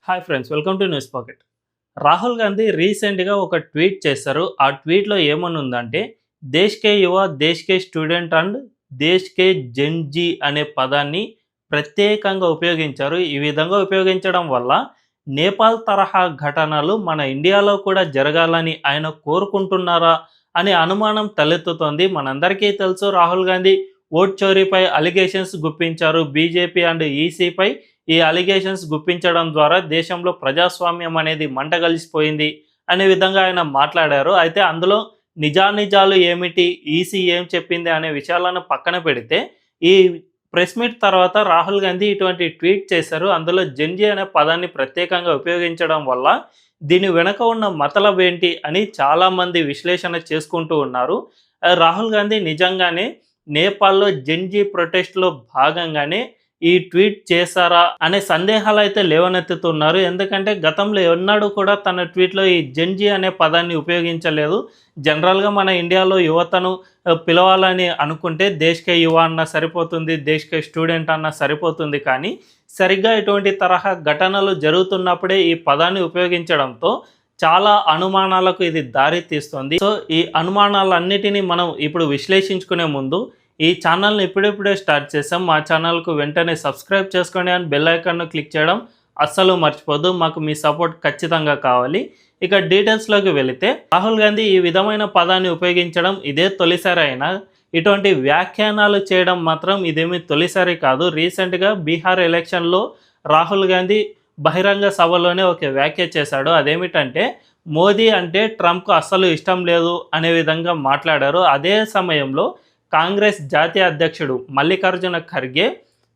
Hi friends, welcome to news pocket. Rahul Gandhi రీసెంట్గా ఒక tweet చేశారు. ఆ ట్వీట్లో ఏమని ఉందంటే, దేశ్ కే యువ, దేశ్ కే స్టూడెంట్ అండ్ దేశ్ కే జెన్జీ అనే పదాన్ని ప్రత్యేకంగా ఉపయోగించారు. ఈ విధంగా ఉపయోగించడం వల్ల నేపాల్ తరహా ఘటనలు మన ఇండియాలో కూడా జరగాలని ఆయన కోరుకుంటున్నారా అనే అనుమానం తలెత్తుతోంది. మనందరికీ తెలుసు, రాహుల్ గాంధీ ఓట్ చోరీపై అలిగేషన్స్ గుప్పించారు. బీజేపీ అండ్ ఈసీపై ఈ అలిగేషన్స్ గుప్పించడం ద్వారా దేశంలో ప్రజాస్వామ్యం అనేది మంటగలిసిపోయింది అనే విధంగా ఆయన మాట్లాడారు. అయితే అందులో నిజానిజాలు ఏమిటి, ఈసీ ఏం చెప్పింది అనే విషయాలను పక్కన పెడితే, ఈ ప్రెస్ మీట్ తర్వాత రాహుల్ గాంధీ ఇటువంటి ట్వీట్ చేశారు. అందులో జెన్జీ అనే పదాన్ని ప్రత్యేకంగా ఉపయోగించడం వల్ల దీని వెనుక ఉన్న మతలబ్ ఏంటి అని చాలామంది విశ్లేషణ చేసుకుంటూ ఉన్నారు. రాహుల్ గాంధీ నిజంగానే నేపాల్లో జెన్జీ ప్రొటెస్ట్లో భాగంగానే ఈ ట్వీట్ చేశారా అనే సందేహాలు అయితే లేవనెత్తుతున్నారు. ఎందుకంటే గతంలో ఎన్నడూ కూడా తన ట్వీట్లో ఈ జెన్జీ అనే పదాన్ని ఉపయోగించలేదు. జనరల్గా మన ఇండియాలో యువతను పిలవాలని అనుకుంటే దేశ్కే యువ అన్న సరిపోతుంది, దేశ్కే స్టూడెంట్ అన్న సరిపోతుంది. కానీ సరిగ్గా ఇటువంటి తరహా ఘటనలు జరుగుతున్నప్పుడే ఈ పదాన్ని ఉపయోగించడంతో చాలా అనుమానాలకు ఇది దారి తీస్తుంది. సో ఈ అనుమానాలన్నిటినీ మనం ఇప్పుడు విశ్లేషించుకునే ముందు ఈ ఛానల్ని ఇప్పుడిప్పుడే స్టార్ట్ చేసాం. మా ఛానల్కు వెంటనే సబ్స్క్రైబ్ చేసుకోండి అని బెల్ ఐకాన్ను క్లిక్ చేయడం అస్సలు మర్చిపోద్దు. మాకు మీ సపోర్ట్ ఖచ్చితంగా కావాలి. ఇక డీటెయిల్స్లోకి వెళితే, రాహుల్ గాంధీ ఈ విధమైన పదాన్ని ఉపయోగించడం ఇదే తొలిసారి అయినా ఇటువంటి వ్యాఖ్యానాలు చేయడం మాత్రం ఇదేమీ తొలిసారి కాదు. రీసెంట్గా బీహార్ ఎలక్షన్లో రాహుల్ గాంధీ బహిరంగ సభలోనే ఒక వ్యాఖ్య చేశాడు. అదేమిటంటే, మోదీ అంటే ట్రంప్కు అస్సలు ఇష్టం లేదు అనే విధంగా మాట్లాడారు. అదే సమయంలో కాంగ్రెస్ జాతీయ అధ్యక్షుడు మల్లికార్జున ఖర్గే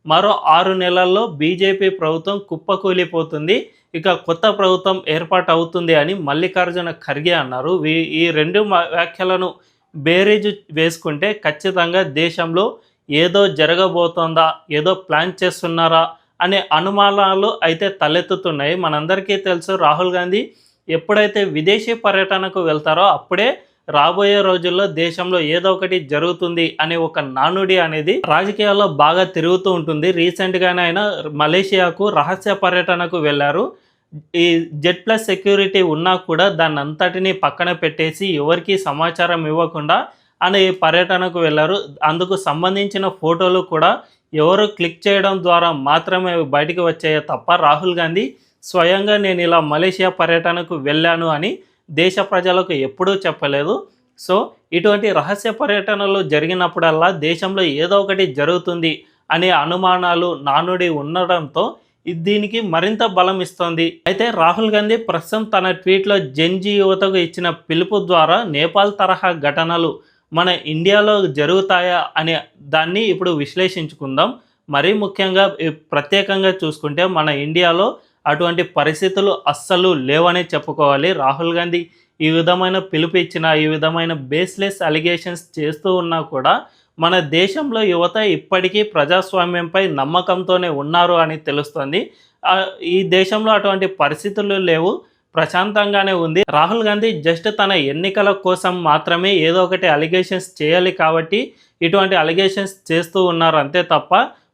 మరో 6 నెలల్లో బీజేపీ ప్రభుత్వం కుప్పకూలిపోతుంది, ఇక కొత్త ప్రభుత్వం ఏర్పాటు అవుతుంది అని మల్లికార్జున ఖర్గే అన్నారు. ఈ రెండు వ్యాఖ్యలను బేరీజు వేసుకుంటే ఖచ్చితంగా దేశంలో ఏదో జరగబోతోందా, ఏదో ప్లాన్ చేస్తున్నారా అనే అనుమానాలు అయితే తలెత్తుతున్నాయి. మనందరికీ తెలుసు, రాహుల్ గాంధీ ఎప్పుడైతే విదేశీ పర్యటనకు వెళ్తారో అప్పుడే రాబోయే రోజుల్లో దేశంలో ఏదో ఒకటి జరుగుతుంది అనే ఒక నానుడి అనేది రాజకీయాల్లో బాగా తిరుగుతూ ఉంటుంది. రీసెంట్గానే ఆయన మలేషియాకు రహస్య పర్యటనకు వెళ్ళారు. ఈ Z+ సెక్యూరిటీ ఉన్నా కూడా దాన్ని అంతటినీ పక్కన పెట్టేసి ఎవరికీ సమాచారం ఇవ్వకుండా ఆయన ఈ పర్యటనకు వెళ్ళారు. అందుకు సంబంధించిన ఫోటోలు కూడా ఎవరు క్లిక్ చేయడం ద్వారా మాత్రమే బయటికి వచ్చాయే తప్ప రాహుల్ గాంధీ స్వయంగా నేను ఇలా మలేషియా పర్యటనకు వెళ్ళాను అని దేశ ప్రజలకు ఎప్పుడూ చెప్పలేదు. సో ఇటువంటి రహస్య పర్యటనలు జరిగినప్పుడల్లా దేశంలో ఏదో ఒకటి జరుగుతుంది అనే అనుమానాలు నానుడి ఉండడంతో దీనికి మరింత బలం ఇస్తోంది. అయితే రాహుల్ గాంధీ ప్రస్తుతం తన ట్వీట్లో జెన్జీ యువతకు ఇచ్చిన పిలుపు ద్వారా నేపాల్ తరహా ఘటనలు మన ఇండియాలో జరుగుతాయా అనే దాన్ని ఇప్పుడు విశ్లేషించుకుందాం. మరీ ముఖ్యంగా ప్రత్యేకంగా చూసుకుంటే మన ఇండియాలో అటువంటి పరిస్థితులు అస్సలు లేవనే చెప్పుకోవాలి. రాహుల్ గాంధీ ఈ విధమైన పిలుపు ఇచ్చిన, ఈ విధమైన బేస్లెస్ అలిగేషన్స్ చేస్తూ ఉన్నా కూడా మన దేశంలో యువత ఇప్పటికీ ప్రజాస్వామ్యంపై నమ్మకంతోనే ఉన్నారు అని తెలుస్తుంది. ఈ దేశంలో అటువంటి పరిస్థితులు లేవు, ప్రశాంతంగానే ఉంది. రాహుల్ గాంధీ జస్ట్ తన ఎన్నికల కోసం మాత్రమే ఏదో ఒకటి అలిగేషన్స్ చేయాలి కాబట్టి ఇటువంటి అలిగేషన్స్ చేస్తూ ఉన్నారు అంతే తప్ప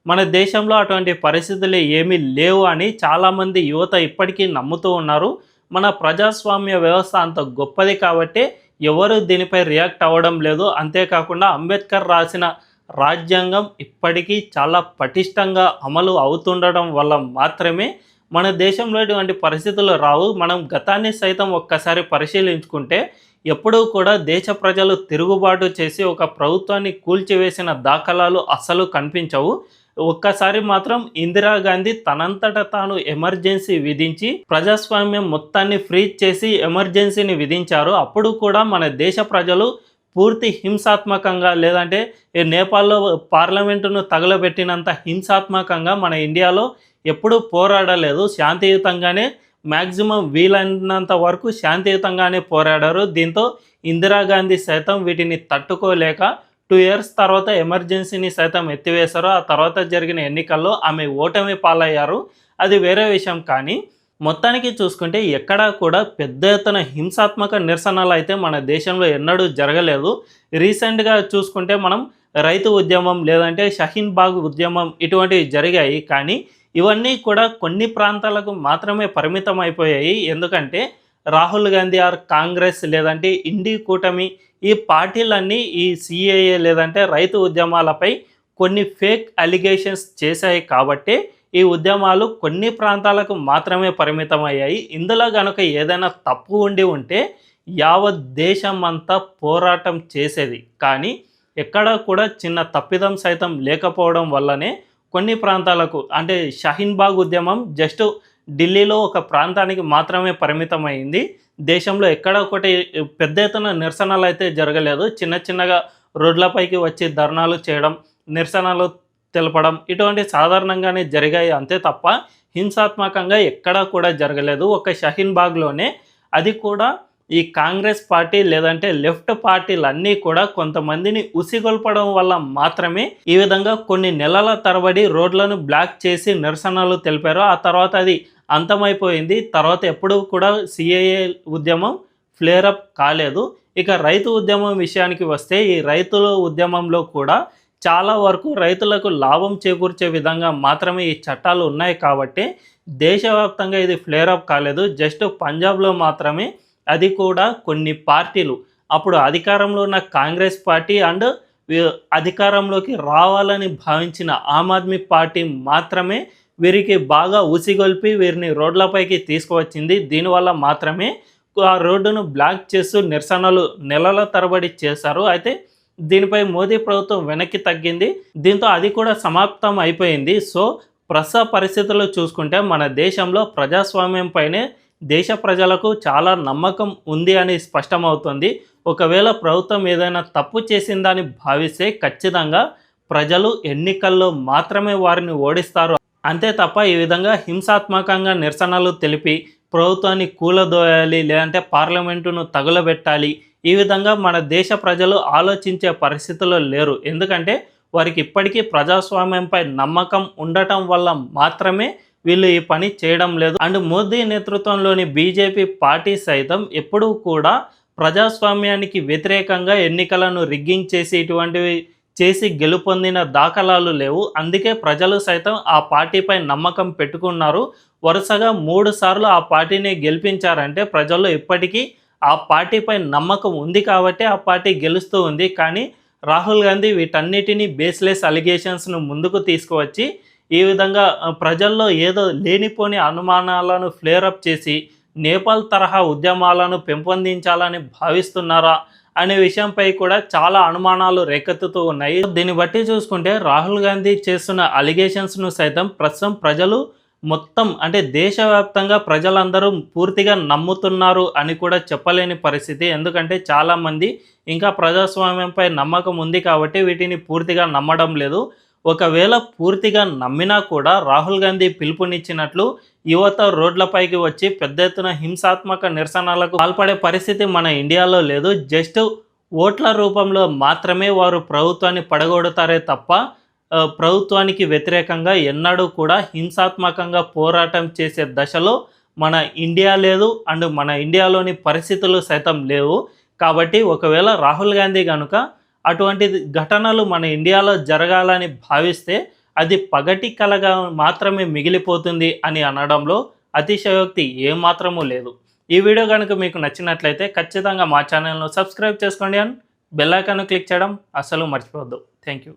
మన దేశంలో అటువంటి పరిస్థితులు ఏమీ లేవు అని చాలామంది యువత ఇప్పటికీ నమ్ముతూ ఉన్నారు. మన ప్రజాస్వామ్య వ్యవస్థ అంత గొప్పది కాబట్టి ఎవరు దీనిపై రియాక్ట్ అవ్వడం లేదు. అంతేకాకుండా అంబేద్కర్ రాసిన రాజ్యాంగం ఇప్పటికీ చాలా పటిష్టంగా అమలు అవుతుండడం వల్ల మాత్రమే మన దేశంలో ఇటువంటి పరిస్థితులు రావు. మనం గతాన్ని సైతం ఒక్కసారి పరిశీలించుకుంటే ఎప్పుడూ కూడా దేశ ప్రజలు తిరుగుబాటు చేసి ఒక ప్రభుత్వాన్ని కూల్చివేసిన దాఖలాలు అస్సలు కనిపించవు. ఒక్కసారి మాత్రం ఇందిరాగాంధీ తనంతట తాను ఎమర్జెన్సీ విధించి ప్రజాస్వామ్యం మొత్తాన్ని ఫ్రీజ్ చేసి ఎమర్జెన్సీని విధించారు. అప్పుడు కూడా మన దేశ ప్రజలు పూర్తి హింసాత్మకంగా, లేదంటే నేపాల్లో పార్లమెంటును తగలబెట్టినంత హింసాత్మకంగా మన ఇండియాలో ఎప్పుడూ పోరాడలేదు. శాంతియుతంగానే మ్యాక్సిమం వీలైనంత వరకు శాంతియుతంగానే పోరాడారు. దీంతో ఇందిరాగాంధీ సైతం వీటిని తట్టుకోలేక 2 years తర్వాత ఎమర్జెన్సీని సైతం ఎత్తివేశారు. ఆ తర్వాత జరిగిన ఎన్నికల్లో ఆమె ఓటమి పాలయ్యారు, అది వేరే విషయం. కానీ మొత్తానికి చూసుకుంటే ఎక్కడా కూడా పెద్ద ఎత్తున హింసాత్మక నిరసనలు అయితే మన దేశంలో ఎన్నడూ జరగలేదు. రీసెంట్గా చూసుకుంటే మనం రైతు ఉద్యమం లేదంటే షహీన్ బాగ్ ఉద్యమం ఇటువంటివి జరిగాయి. కానీ ఇవన్నీ కూడా కొన్ని ప్రాంతాలకు మాత్రమే పరిమితం అయిపోయాయి. ఎందుకంటే రాహుల్ గాంధీ ఆర్ కాంగ్రెస్ లేదంటే ఇండి కూటమి ఈ పార్టీలన్నీ ఈ సీఏఏ లేదంటే రైతు ఉద్యమాలపై కొన్ని ఫేక్ అలిగేషన్స్ చేశాయి కాబట్టే ఈ ఉద్యమాలు కొన్ని ప్రాంతాలకు మాత్రమే పరిమితమయ్యాయి. ఇందులో గనుక ఏదైనా తప్పు ఉండి ఉంటే యావత్ దేశం అంతా పోరాటం చేసేది. కానీ ఎక్కడా కూడా చిన్న తప్పిదం సైతం లేకపోవడం వల్లనే కొన్ని ప్రాంతాలకు అంటే షహీన్బాగ్ ఉద్యమం జస్ట్ ఢిల్లీలో ఒక ప్రాంతానికి మాత్రమే పరిమితమైంది. దేశంలో ఎక్కడ ఒకటి పెద్ద ఎత్తున నిరసనలు అయితే జరగలేదు. చిన్న చిన్నగా రోడ్లపైకి వచ్చి ధర్నాలు చేయడం, నిరసనలు తెలపడం ఇటువంటి సాధారణంగానే జరిగాయి అంతే తప్ప హింసాత్మకంగా ఎక్కడా కూడా జరగలేదు. ఒక షహీన్బాగ్లోనే అది కూడా ఈ కాంగ్రెస్ పార్టీ లేదంటే లెఫ్ట్ పార్టీలన్నీ కూడా కొంతమందిని ఉసిగొల్పడం వల్ల మాత్రమే ఈ విధంగా కొన్ని నెలల తరబడి రోడ్లను బ్లాక్ చేసి నిరసనలు తెలిపారు. ఆ తర్వాత అది అంతమైపోయింది. తర్వాత ఎప్పుడూ కూడా సిఏఏ ఉద్యమం ఫ్లేరప్ కాలేదు. ఇక రైతు ఉద్యమం విషయానికి వస్తే ఈ రైతుల ఉద్యమంలో కూడా చాలా వరకు రైతులకు లాభం చేకూర్చే విధంగా మాత్రమే ఈ చట్టాలు ఉన్నాయి కాబట్టి దేశవ్యాప్తంగా ఇది ఫ్లేరప్ కాలేదు. జస్ట్ పంజాబ్లో మాత్రమే, అది కూడా కొన్ని పార్టీలు అప్పుడు అధికారంలో ఉన్న కాంగ్రెస్ పార్టీ అండ్ అధికారంలోకి రావాలని భావించిన ఆమ్ ఆద్మీ పార్టీ మాత్రమే వీరికి బాగా ఉసిగొల్పి వీరిని రోడ్లపైకి తీసుకువచ్చింది. దీనివల్ల మాత్రమే ఆ రోడ్డును బ్లాక్ చేస్తూ నిరసనలు నెలల తరబడి చేశారు. అయితే దీనిపై మోదీ ప్రభుత్వం వెనక్కి తగ్గింది. దీంతో అది కూడా సమాప్తం అయిపోయింది. సో ప్రస్తుత పరిస్థితుల్లో చూసుకుంటే మన దేశంలో ప్రజాస్వామ్యం పైనే దేశ ప్రజలకు చాలా నమ్మకం ఉంది అని స్పష్టమవుతుంది. ఒకవేళ ప్రభుత్వం ఏదైనా తప్పు చేసిందని భావిస్తే ఖచ్చితంగా ప్రజలు ఎన్నికల్లో మాత్రమే వారిని ఓడిస్తారు. అంతే తప్ప ఈ విధంగా హింసాత్మకంగా నిరసనలు తెలిపి ప్రభుత్వాన్ని కూలదోయాలి లేదంటే పార్లమెంటును తగులబెట్టాలి ఈ విధంగా మన దేశ ప్రజలు ఆలోచించే పరిస్థితుల్లో లేరు. ఎందుకంటే వారికి ఇప్పటికీ ప్రజాస్వామ్యంపై నమ్మకం ఉండటం వల్ల మాత్రమే వీళ్ళు ఈ పని చేయడం లేదు. అండ్ మోదీ నేతృత్వంలోని బీజేపీ పార్టీ సైతం ఎప్పుడూ కూడా ప్రజాస్వామ్యానికి వ్యతిరేకంగా ఎన్నికలను రిగ్గింగ్ చేసి ఇటువంటివి చేసి గెలుపొందిన దాఖలాలు లేవు. అందుకే ప్రజలు సైతం ఆ పార్టీపై నమ్మకం పెట్టుకున్నారు. వరుసగా 3 సార్లు ఆ పార్టీని గెలిపించారంటే ప్రజల్లో ఇప్పటికీ ఆ పార్టీపై నమ్మకం ఉంది కాబట్టి ఆ పార్టీ గెలుస్తూ ఉంది. కానీ రాహుల్ గాంధీ వీటన్నిటినీ బేస్లెస్ అలిగేషన్స్ను ముందుకు తీసుకువచ్చి ఈ విధంగా ప్రజల్లో ఏదో లేనిపోని అనుమానాలను ఫ్లేరప్ చేసి నేపాల్ తరహా ఉద్యమాలను పెంపొందించాలని భావిస్తున్నారా అనే విషయంపై కూడా చాలా అనుమానాలు రేకెత్తుతూ ఉన్నాయి. దీన్ని బట్టి చూసుకుంటే రాహుల్ గాంధీ చేస్తున్న అలిగేషన్స్ను సైతం ప్రస్తుతం ప్రజలు మొత్తం అంటే దేశవ్యాప్తంగా ప్రజలందరూ పూర్తిగా నమ్ముతున్నారు అని కూడా చెప్పలేని పరిస్థితి. ఎందుకంటే చాలామంది ఇంకా ప్రజాస్వామ్యంపై నమ్మకం ఉంది కాబట్టి వీటిని పూర్తిగా నమ్మడం లేదు. ఒకవేళ పూర్తిగా నమ్మినా కూడా రాహుల్ గాంధీ పిలుపునిచ్చినట్లు యువత రోడ్లపైకి వచ్చి పెద్ద ఎత్తున హింసాత్మక నిరసనలకు పాల్పడే పరిస్థితి మన ఇండియాలో లేదు. జస్ట్ ఓట్ల రూపంలో మాత్రమే వారు ప్రభుత్వాన్ని పడగొడతారే తప్ప ప్రభుత్వానికి వ్యతిరేకంగా ఎన్నడూ కూడా హింసాత్మకంగా పోరాటం చేసే దశలో మన ఇండియా లేదు. అండ్ మన ఇండియాలోని పరిస్థితులు సైతం లేవు. కాబట్టి ఒకవేళ రాహుల్ గాంధీ కనుక అటువంటి ఘటనలు మన ఇండియాలో జరగాలని భావిస్తే అది పగటి కలగా మాత్రమే మిగిలిపోతుంది అని అనడంలో అతిశయోక్తి ఏమాత్రమూ లేదు. ఈ వీడియో కనుక మీకు నచ్చినట్లయితే ఖచ్చితంగా మా ఛానల్ను సబ్స్క్రైబ్ చేసుకోండి అండ్ బెల్ ఐకాన్ క్లిక్ చేయడం అస్సలు మర్చిపోవద్దు. Thank you.